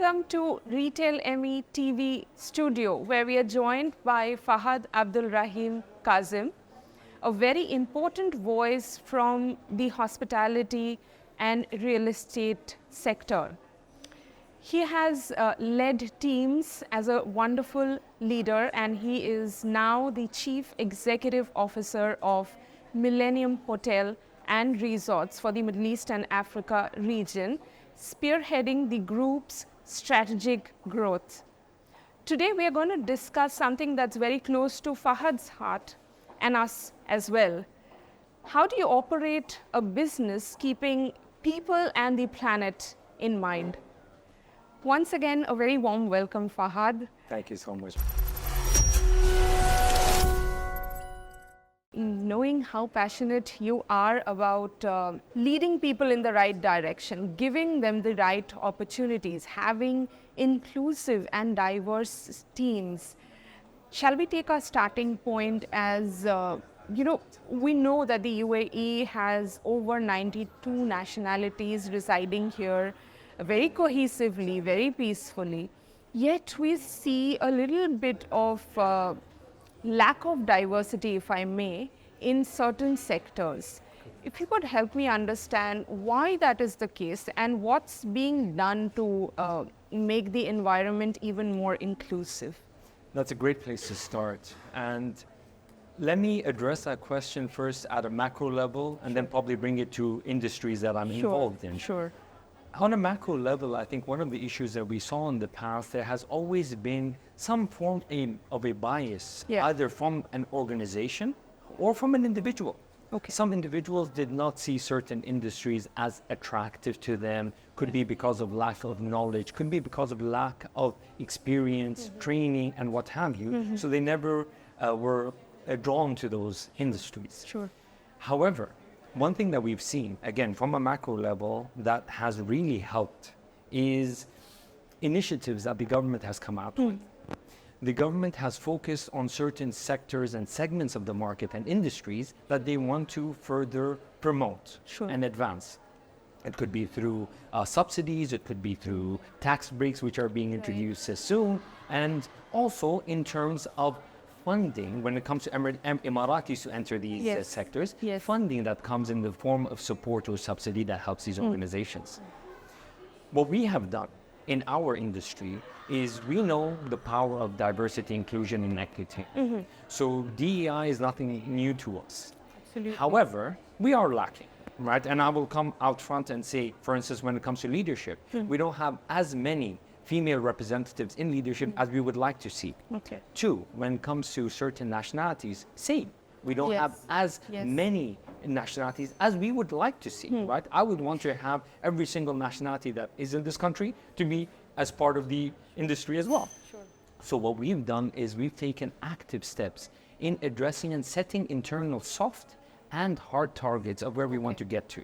Welcome to RetailME TV studio, where we are joined by Fahad Abdulrahim Kazim, a very important voice from the hospitality and real estate sector. He has led teams as a wonderful leader, and he is now the Chief Executive Officer of Millennium Hotels and Resorts for the Middle East and Africa region, spearheading the group's strategic growth. Today we are going to discuss something that's very close to Fahad's heart and us as well. How do you operate a business keeping people and the planet in mind? Once again, a very warm welcome, Fahad. Thank you so much. Knowing how passionate you are about leading people in the right direction, giving them the right opportunities, having inclusive and diverse teams, shall we take our starting point as, we know that the UAE has over 92 nationalities residing here very cohesively, very peacefully. Yet we see a little bit of lack of diversity, if I may, in certain sectors. If you could help me understand why that is the case and what's being done to make the environment even more inclusive. That's a great place to start. And let me address that question first at a macro level and then probably bring it to industries that I'm involved in. Sure. On a macro level, I think one of the issues that we saw in the past, there has always been some form of a bias, either from an organization or from an individual. Okay. Some individuals did not see certain industries as attractive to them. Could be because of lack of knowledge, could be because of lack of experience, training, and what have you. So they never were drawn to those industries. Sure. However, one thing that we've seen, again, from a macro level that has really helped is initiatives that the government has come out with. The government has focused on certain sectors and segments of the market and industries that they want to further promote and advance. It could be through subsidies, it could be through tax breaks, which are being introduced soon, and also in terms of funding, when it comes to Emiratis to enter these sectors, funding that comes in the form of support or subsidy that helps these organizations. What we have done in our industry is we know the power of diversity, inclusion, and equity. So DEI is nothing new to us. Absolutely. However, we are lacking, right? And I will come out front and say, for instance, when it comes to leadership, we don't have as many female representatives in leadership as we would like to see. Okay. Two, when it comes to certain nationalities, same. We don't have as many nationalities as we would like to see, right? I would want to have every single nationality that is in this country to be as part of the industry as well. Sure. So what we've done is we've taken active steps in addressing and setting internal soft and hard targets of where we want to get to.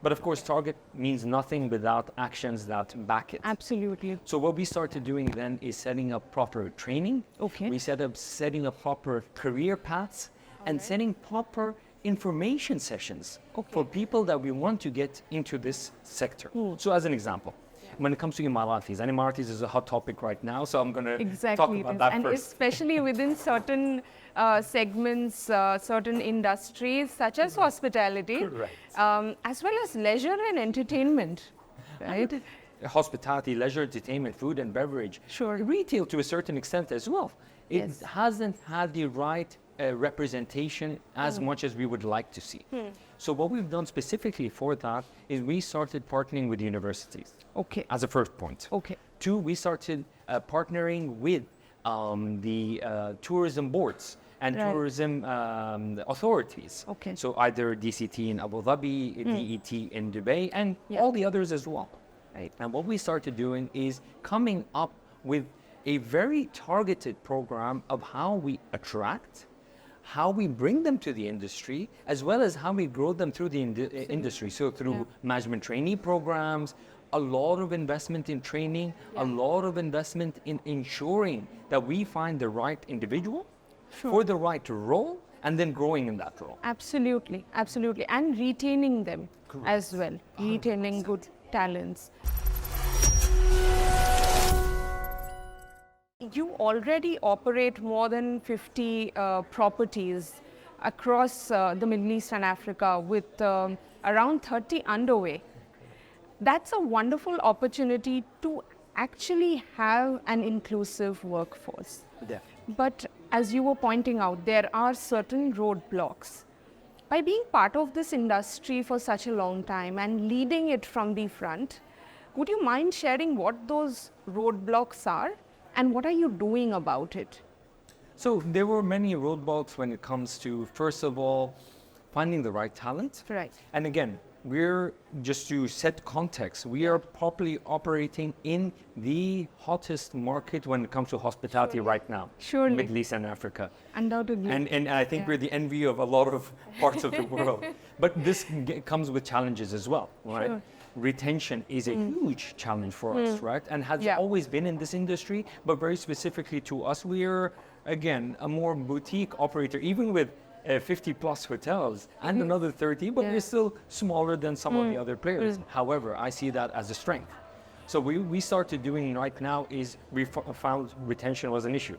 But of course, target means nothing without actions that back it. Absolutely. So what we started doing then is setting up proper training. Okay. We setting up proper career paths and setting proper information sessions for people that we want to get into this sector. So as an example, when it comes to Emiratis, and Emiratis is a hot topic right now, so I'm going to talk about that and first. Especially within certain segments, certain industries such as hospitality, as well as leisure and entertainment, right? Hospitality, leisure, entertainment, food and beverage. Sure. Retail to a certain extent as well. It hasn't had the right representation as much as we would like to see. So what we've done specifically for that is we started partnering with universities. Okay. As a first point. Okay. Two, we started partnering with the tourism boards and tourism authorities. Okay. So either DCT in Abu Dhabi, DET in Dubai, and all the others as well. Right. And what we started doing is coming up with a very targeted program of how we attract, how we bring them to the industry, as well as how we grow them through the industry. So through management trainee programs, a lot of investment in training, a lot of investment in ensuring that we find the right individual for the right role, and then growing in that role. Absolutely, absolutely. And retaining them as well, retaining good talents. you already operate more than 50 properties across the Middle East and Africa with around 30 underway. That's a wonderful opportunity to actually have an inclusive workforce. Yeah. But as you were pointing out, there are certain roadblocks. By being part of this industry for such a long time and leading it from the front, would you mind sharing what those roadblocks are and what are you doing about it? So there were many roadblocks when it comes to, first of all, finding the right talent. Right. And again, we're, just to set context, we are properly operating in the hottest market when it comes to hospitality right now. Surely. Middle East and Africa. Undoubtedly. And I think we're the envy of a lot of parts of the world. But this comes with challenges as well, right? Sure. Retention is a huge challenge for us, right? And has always been in this industry, but very specifically to us, we're, again, a more boutique operator, even with 50 plus hotels and another 30, but we're still smaller than some of the other players. However, I see that as a strength. So we started doing right now is we found retention was an issue.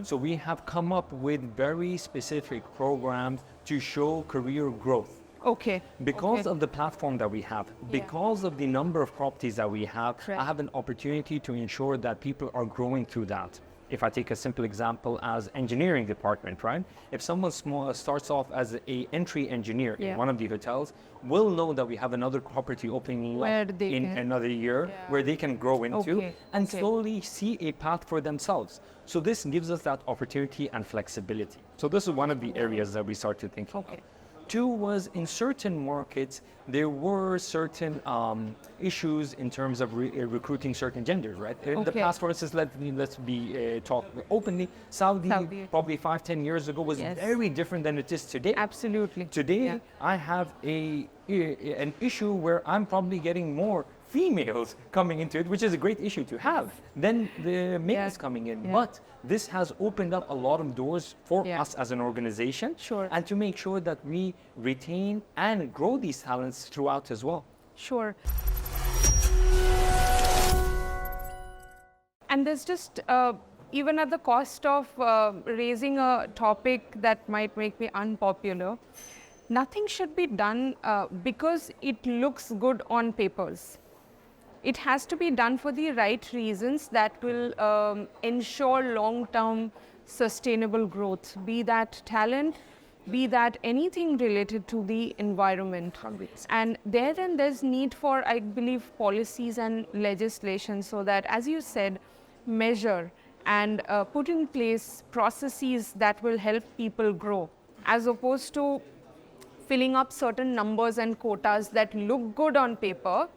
So we have come up with very specific programs to show career growth. Okay. Because of the platform that we have, because of the number of properties that we have, I have an opportunity to ensure that people are growing through that. If I take a simple example as engineering department, right? If someone small starts off as an entry engineer in one of the hotels, we'll know that we have another property opening up in another year where they can grow into and slowly see a path for themselves. So this gives us that opportunity and flexibility. So this is one of the areas that we started thinking of. Two was in certain markets, there were certain issues in terms of recruiting certain genders, right? In the past, for instance, let's be talk openly, Saudi probably 5-10 years ago was very different than it is today. Absolutely. Today, I have an issue where I'm probably getting more females coming into it, which is a great issue to have, then the males coming in. But this has opened up a lot of doors for us as an organization, and to make sure that we retain and grow these talents throughout as well. Sure. And there's just, even at the cost of raising a topic that might make me unpopular, nothing should be done because it looks good on papers. It has to be done for the right reasons that will ensure long-term sustainable growth, be that talent, be that anything related to the environment. And there's need for, I believe, policies and legislation so that, as you said, measure and put in place processes that will help people grow, as opposed to filling up certain numbers and quotas that look good on paper,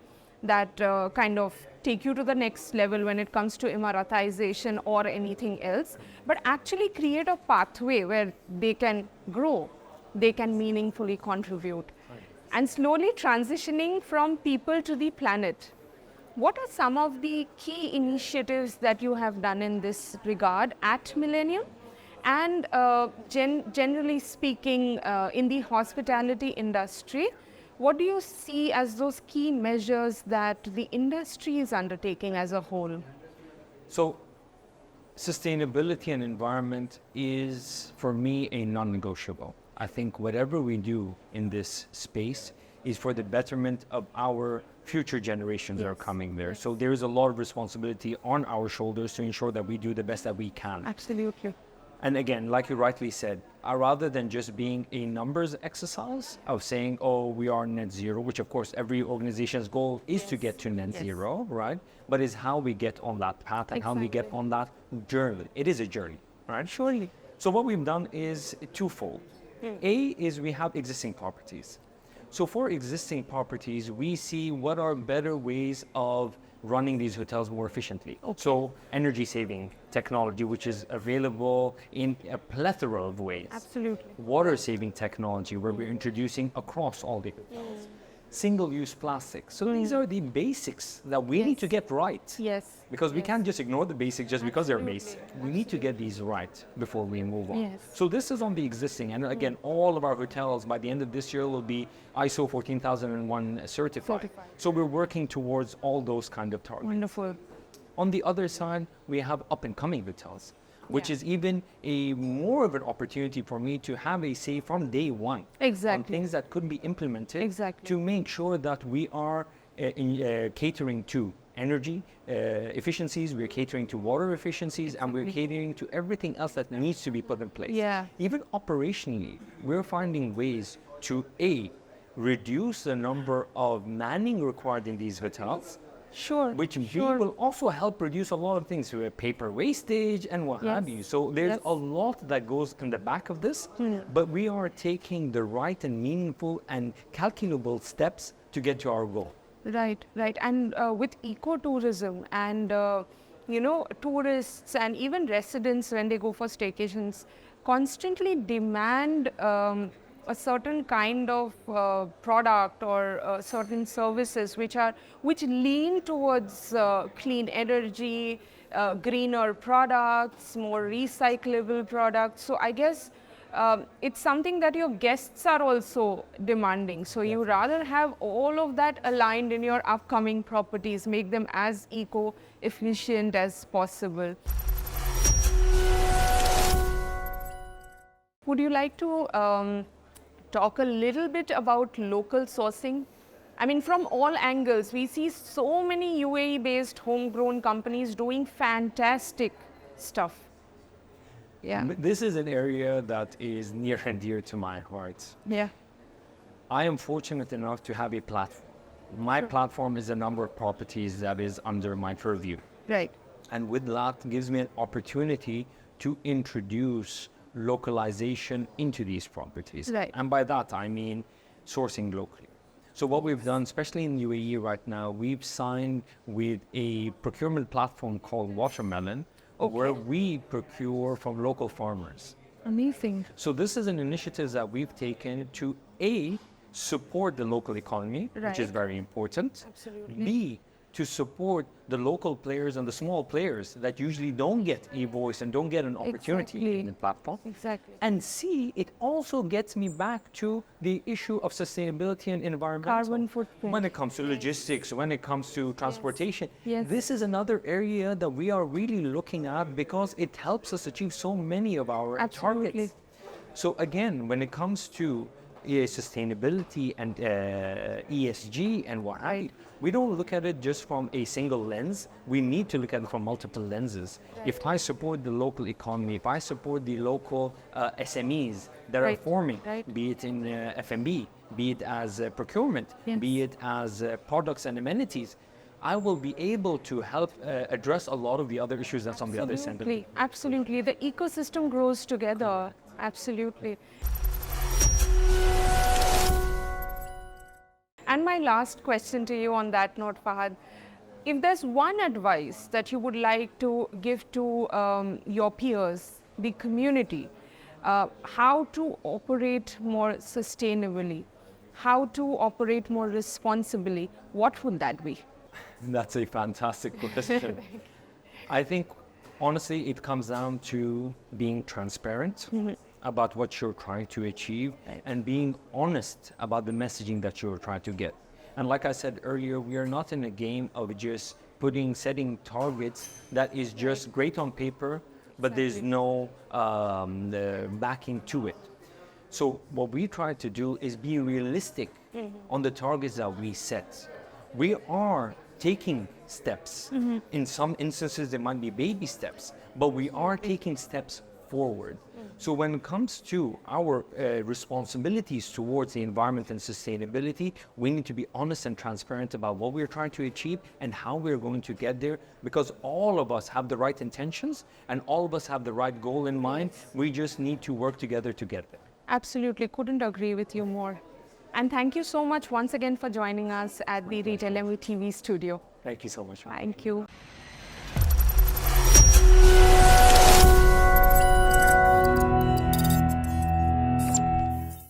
that kind of take you to the next level when it comes to Emiratization or anything else, but actually create a pathway where they can grow, they can meaningfully contribute. And slowly transitioning from people to the planet. What are some of the key initiatives that you have done in this regard at Millennium? And generally speaking, in the hospitality industry, what do you see as those key measures that the industry is undertaking as a whole? So, sustainability and environment is, for me, a non-negotiable. I think whatever we do in this space is for the betterment of our future generations that are coming there. So there is a lot of responsibility on our shoulders to ensure that we do the best that we can. Absolutely. And again, like you rightly said, rather than just being a numbers exercise of saying, oh, we are net zero, which of course every organization's goal is to get to net zero, right? But is how we get on that path and how we get on that journey. It is a journey, right? Surely. So what we've done is twofold. A is we have existing properties. So for existing properties, we see what are better ways of running these hotels more efficiently. So energy saving technology, which is available in a plethora of ways. Absolutely. Water saving technology, where we're introducing across all the hotels. Single-use plastic. So these are the basics that we need to get right. Yes. Because we can't just ignore the basics just because they're basic. We need to get these right before we move on. So this is on the existing. And again, all of our hotels by the end of this year will be ISO 14001 certified. So we're working towards all those kind of targets. Wonderful. On the other side, we have up-and-coming hotels, which Yeah. is even a more of an opportunity for me to have a say from day one on Exactly. things that could be implemented Exactly. to make sure that we are catering to energy efficiencies, we're catering to water efficiencies, and we're catering to everything else that needs to be put in place. Yeah. Even operationally, we're finding ways to reduce the number of manning required in these hotels, Sure. which sure. will also help reduce a lot of things, paper wastage and what have you. Yes. So there's Yes. a lot that goes in the back of this, but we are taking the right and meaningful and calculable steps to get to our goal. Right, right. And with ecotourism and, tourists and even residents when they go for staycations constantly demand a certain kind of product or certain services which lean towards clean energy, greener products, more recyclable products. So I guess it's something that your guests are also demanding. So you rather have all of that aligned in your upcoming properties, make them as eco-efficient as possible. Would you like to talk a little bit about local sourcing? I mean, from all angles, we see so many UAE-based homegrown companies doing fantastic stuff. Yeah. This is an area that is near and dear to my heart. Yeah. I am fortunate enough to have a platform. My platform is a number of properties that is under my purview. Right. And with that gives me an opportunity to introduce localization into these properties. Right. And by that, I mean sourcing locally. So what we've done, especially in UAE right now, we've signed with a procurement platform called Watermelon, where we procure from local farmers. Amazing. So this is an initiative that we've taken to support the local economy, which is Right. very important. Absolutely. B, to support the local players and the small players that usually don't get a voice and don't get an opportunity Exactly. in the platform. Exactly. And C, it also gets me back to the issue of sustainability and environmental. Carbon footprint. When it comes to logistics, when it comes to transportation, Yes. this is another area that we are really looking at because it helps us achieve so many of our Absolutely. targets. So again, when it comes to sustainability and ESG and what have you, Right. we don't look at it just from a single lens. We need to look at it from multiple lenses. If I support the local economy, if I support the local SMEs that are Right. forming, Right. be it in F&B, be it as procurement, Yes. be it as products and amenities, I will be able to help address a lot of the other issues that's on the other side. Absolutely. Absolutely. The ecosystem grows together. Absolutely. And my last question to you on that note, Fahad, if there's one advice that you would like to give to your peers, the community, how to operate more sustainably, how to operate more responsibly, what would that be? That's a fantastic question. I think, honestly, it comes down to being transparent about what you're trying to achieve and being honest about the messaging that you're trying to get. And like I said earlier, we are not in a game of just setting targets that is just great on paper, but there's no backing to it. So what we try to do is be realistic on the targets that we set. We are taking steps. In some instances, there might be baby steps, but we are taking steps forward. So when it comes to our responsibilities towards the environment and sustainability, we need to be honest and transparent about what we're trying to achieve and how we're going to get there, because all of us have the right intentions and all of us have the right goal in mind. We just need to work together to get there. Absolutely, couldn't agree with you more. And thank you so much once again for joining us at the RetailME TV studio. Thank you so much. Thank you.